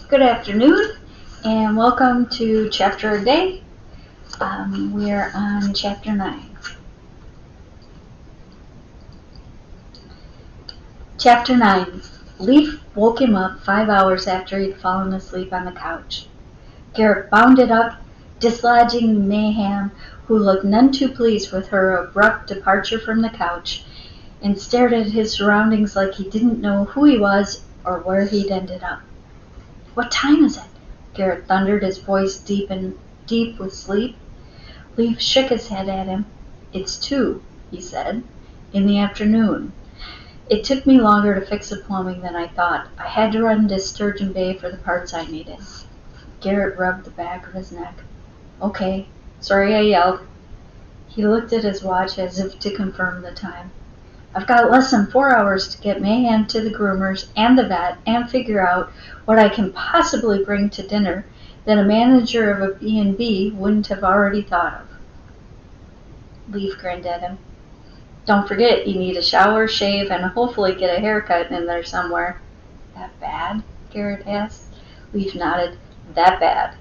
Good afternoon, and welcome to Chapter a Day. We're on Chapter 9. Chapter 9. Leaf woke him up 5 hours after he'd fallen asleep on the couch. Garrett bounded up, dislodging Mayhem, who looked none too pleased with her abrupt departure from the couch, and stared at his surroundings like he didn't know who he was or where he'd ended up. "What time is it?" Garrett thundered, his voice deep with sleep. Leaf shook his head at him. "It's 2, he said, "in the afternoon. It took me longer to fix the plumbing than I thought. I had to run to Sturgeon Bay for the parts I needed." Garrett rubbed the back of his neck. "Okay, sorry I yelled." He looked at his watch as if to confirm the time. "I've got less than 4 hours to get Mayhem to the groomers and the vet and figure out what I can possibly bring to dinner that a manager of a B&B wouldn't have already thought of." Leaf grinned at him. "Don't forget you need a shower, shave, and hopefully get a haircut in there somewhere." "That bad?" Garrett asked. Leaf nodded. "That bad.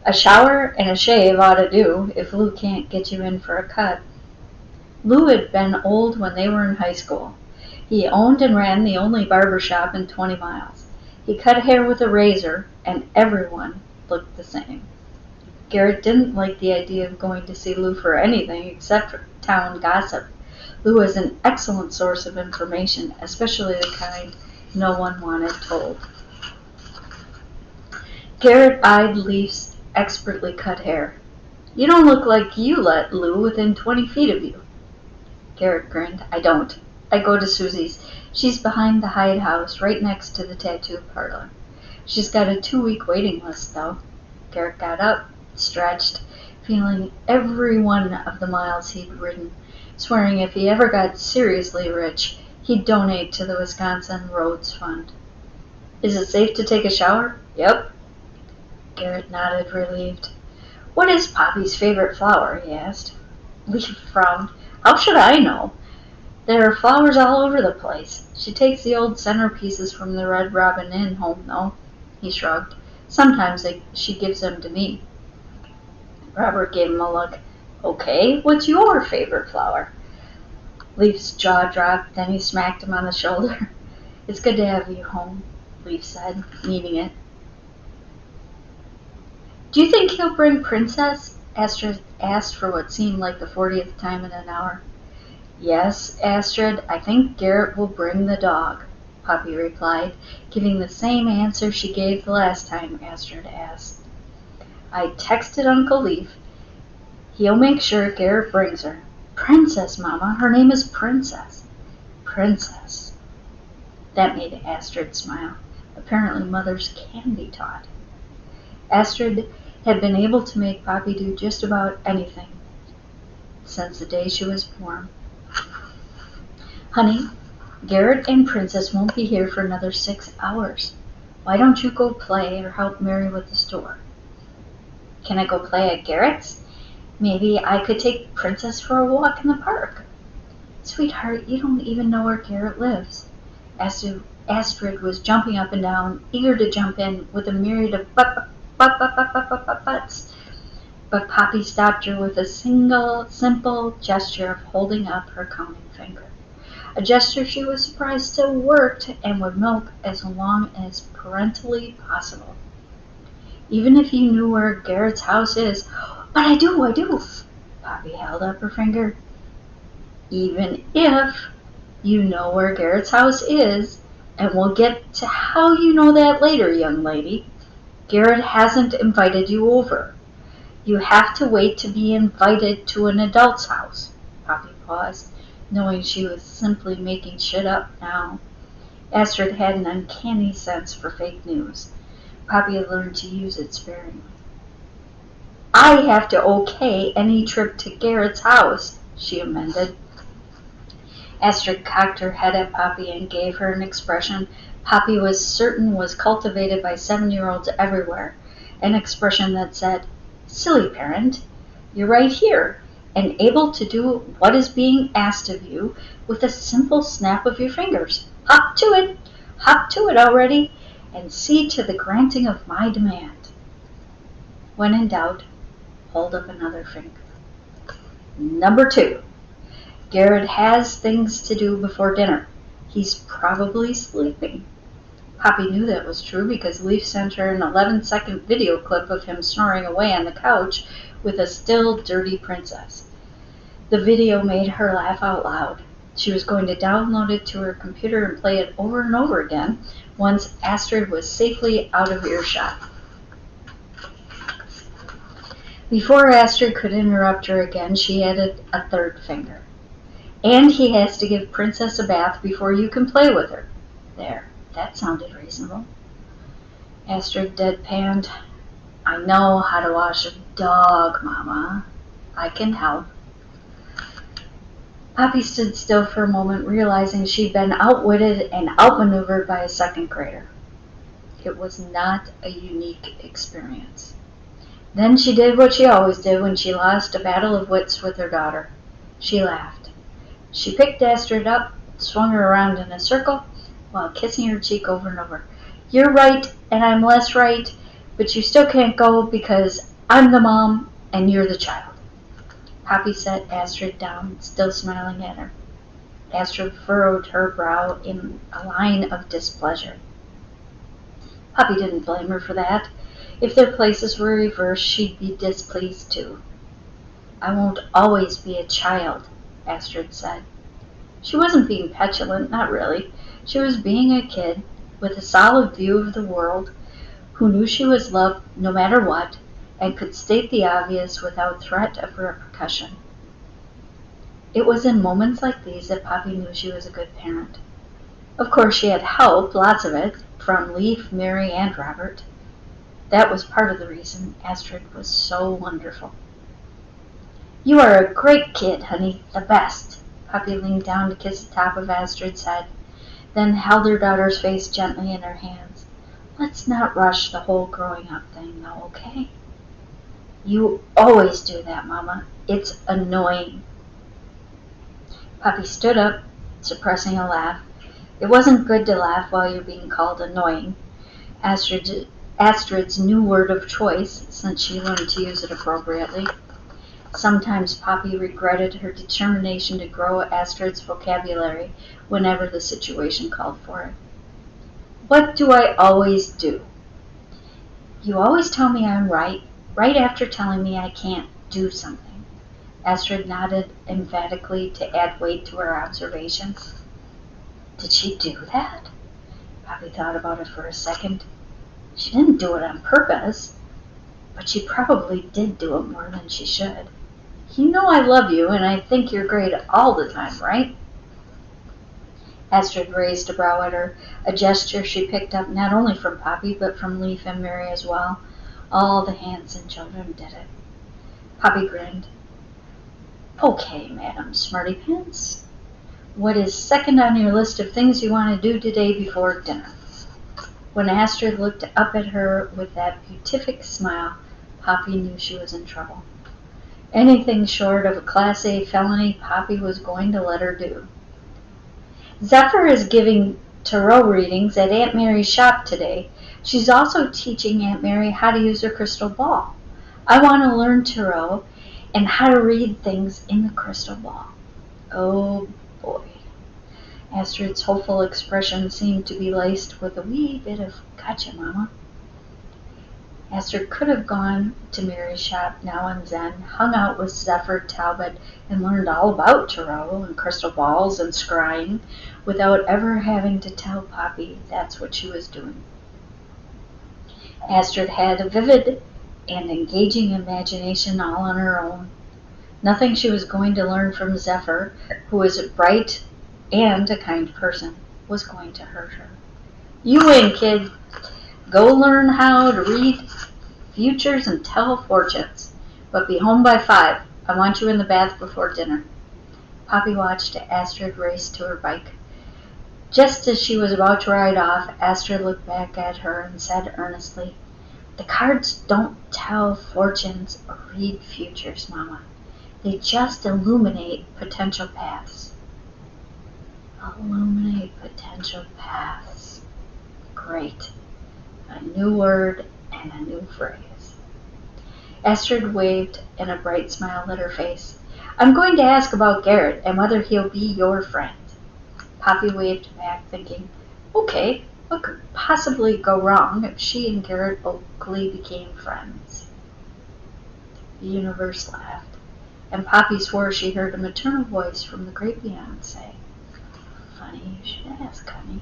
A shower and a shave ought to do if Lou can't get you in for a cut." Lou had been old when they were in high school. He owned and ran the only barber shop in 20 miles. He cut hair with a razor, and everyone looked the same. Garrett didn't like the idea of going to see Lou for anything except for town gossip. Lou was an excellent source of information, especially the kind no one wanted told. Garrett eyed Leaf's expertly cut hair. "You don't look like you let Lou within 20 feet of you." Garrett grinned. "I don't. I go to Susie's. She's behind the Hyde House, right next to the tattoo parlor. She's got a 2-week waiting list, though." Garrett got up, stretched, feeling every one of the miles he'd ridden, swearing if he ever got seriously rich, he'd donate to the Wisconsin Roads Fund. "Is it safe to take a shower?" "Yep." Garrett nodded, relieved. "What is Poppy's favorite flower?" he asked. Leaf frowned. "How should I know? There are flowers all over the place. She takes the old centerpieces from the Red Robin Inn home, though." He shrugged. "Sometimes she gives them to me." Robert gave him a look. "Okay, what's your favorite flower?" Leaf's jaw dropped, then he smacked him on the shoulder. "It's good to have you home," Leaf said, meaning it. "Do you think he'll bring Princess?" Astrid asked for what seemed like the 40th time in an hour. "Yes, Astrid, I think Garrett will bring the dog," Poppy replied, giving the same answer she gave the last time Astrid asked. "I texted Uncle Leaf. He'll make sure Garrett brings her." "Princess, Mama. Her name is Princess." "Princess." That made Astrid smile. Apparently mothers can be taught. Astrid had been able to make Poppy do just about anything since the day she was born. "Honey, Garrett and Princess won't be here for another 6 hours. Why don't you go play or help Mary with the store?" "Can I go play at Garrett's? Maybe I could take Princess for a walk in the park." "Sweetheart, you don't even know where Garrett lives." Astrid was jumping up and down, eager to jump in with a myriad of buts. But Poppy stopped her with a simple gesture of holding up her counting finger. A gesture she was surprised still worked and would milk as long as parentally possible. "Even if you knew where Garrett's house is—" "But I do. Poppy held up her finger. "Even if you know where Garrett's house is, and we'll get to how you know that later, young lady, Garrett hasn't invited you over. You have to wait to be invited to an adult's house." Poppy paused, knowing she was simply making shit up now. Astrid had an uncanny sense for fake news. Poppy had learned to use it sparingly. "I have to okay any trip to Garrett's house," she amended. Astrid cocked her head at Poppy and gave her an expression Poppy was certain was cultivated by 7-year-olds everywhere, an expression that said, "Silly parent, you're right here, and able to do what is being asked of you with a simple snap of your fingers. Hop to it already, and see to the granting of my demand. When in doubt, hold up another finger. Number 2. Garrett has things to do before dinner. He's probably sleeping. Poppy knew that was true because Leaf sent her an 11-second video clip of him snoring away on the couch with a still dirty princess. The video made her laugh out loud. She was going to download it to her computer and play it over and over again once Astrid was safely out of earshot. Before Astrid could interrupt her again, she added a third finger. And he has to give Princess a bath before you can play with her. There, that sounded reasonable. Astrid deadpanned. I know how to wash a dog, Mama. I can help. Poppy stood still for a moment, realizing she'd been outwitted and outmaneuvered by a second grader. It was not a unique experience. Then she did what she always did when she lost a battle of wits with her daughter. She laughed. She picked Astrid up, swung her around in a circle, while kissing her cheek over and over. You're right, and I'm less right, but you still can't go because I'm the mom and you're the child. Poppy set Astrid down, still smiling at her. Astrid furrowed her brow in a line of displeasure. Poppy didn't blame her for that. If their places were reversed, she'd be displeased too. I won't always be a child, Astrid said. She wasn't being petulant, not really. She was being a kid with a solid view of the world, who knew she was loved no matter what, and could state the obvious without threat of repercussion. It was in moments like these that Poppy knew she was a good parent. Of course, she had help, lots of it, from Leaf, Mary, and Robert. That was part of the reason Astrid was so wonderful. You are a great kid, honey, the best. Poppy leaned down to kiss the top of Astrid's head, then held her daughter's face gently in her hands. Let's not rush the whole growing up thing, though, okay? You always do that, Mama. It's annoying. Poppy stood up, suppressing a laugh. It wasn't good to laugh while you're being called annoying. Astrid's new word of choice, since she learned to use it appropriately. Sometimes Poppy regretted her determination to grow Astrid's vocabulary whenever the situation called for it. What do I always do? You always tell me I'm right after telling me I can't do something. Astrid nodded emphatically to add weight to her observation. Did she do that? Poppy thought about it for a second. She didn't do it on purpose, but she probably did do it more than she should. You know I love you, and I think you're great all the time, right? Astrid raised a brow at her, a gesture she picked up not only from Poppy, but from Leaf and Mary as well. All the Hanson children did it. Poppy grinned. Okay, Madam Smarty Pants. What is second on your list of things you want to do today before dinner? When Astrid looked up at her with that beatific smile, Poppy knew she was in trouble. Anything short of a Class A felony, Poppy was going to let her do. Zephyr is giving tarot readings at Aunt Mary's shop today. She's also teaching Aunt Mary how to use her crystal ball. I want to learn tarot and how to read things in the crystal ball. Oh boy. Astrid's hopeful expression seemed to be laced with a wee bit of gotcha, Mama. Astrid could have gone to Mary's shop now and then, hung out with Zephyr Talbot, and learned all about tarot and crystal balls and scrying without ever having to tell Poppy that's what she was doing. Astrid had a vivid and engaging imagination all on her own. Nothing she was going to learn from Zephyr, who was a bright and a kind person, was going to hurt her. You win, kid. Go learn how to read futures and tell fortunes. But be home by 5. I want you in the bath before dinner. Poppy watched Astrid race to her bike. Just as she was about to ride off, Astrid looked back at her and said earnestly, The cards don't tell fortunes or read futures, Mama. They just illuminate potential paths. Illuminate potential paths. Great. a new word, and a new phrase. Astrid waved, and a bright smile lit her face. I'm going to ask about Garrett and whether he'll be your friend. Poppy waved back, thinking, okay, what could possibly go wrong if she and Garrett Oakley became friends? The universe laughed, and Poppy swore she heard a maternal voice from the great beyond say, funny you should ask, honey.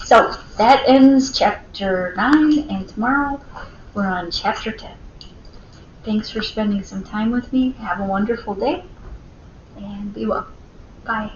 So, that ends chapter 9, and tomorrow we're on chapter 10. Thanks for spending some time with me. Have a wonderful day, and be well. Bye.